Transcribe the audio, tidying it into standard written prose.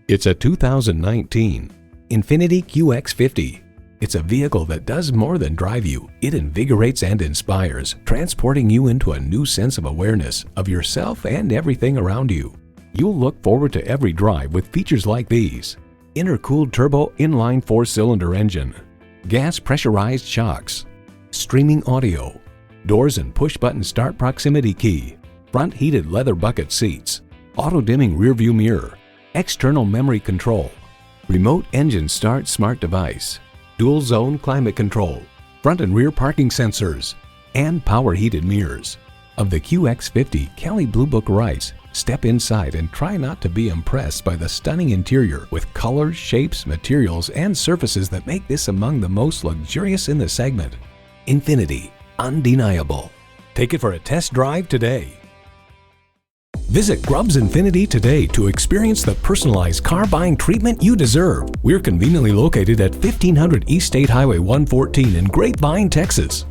It's a 2019 INFINITI QX50. It's a vehicle that does more than drive you. It invigorates and inspires, transporting you into a new sense of awareness of yourself and everything around you. You'll look forward to every drive with features like these: intercooled turbo inline 4-cylinder engine, gas pressurized shocks, streaming audio, doors and push-button start proximity key, front heated leather bucket seats, auto-dimming rearview mirror, external memory control, remote engine start smart device, dual zone climate control, front and rear parking sensors, and power heated mirrors. Of the QX50, Kelley Blue Book writes, "Step inside and try not to be impressed by the stunning interior with colors, shapes, materials, and surfaces that make this among the most luxurious in the segment." INFINITI, undeniable. Take it for a test drive today. Visit Grubbs Infiniti today to experience the personalized car buying treatment you deserve. We're conveniently located at 1500 East State Highway 114 in Grapevine, Texas.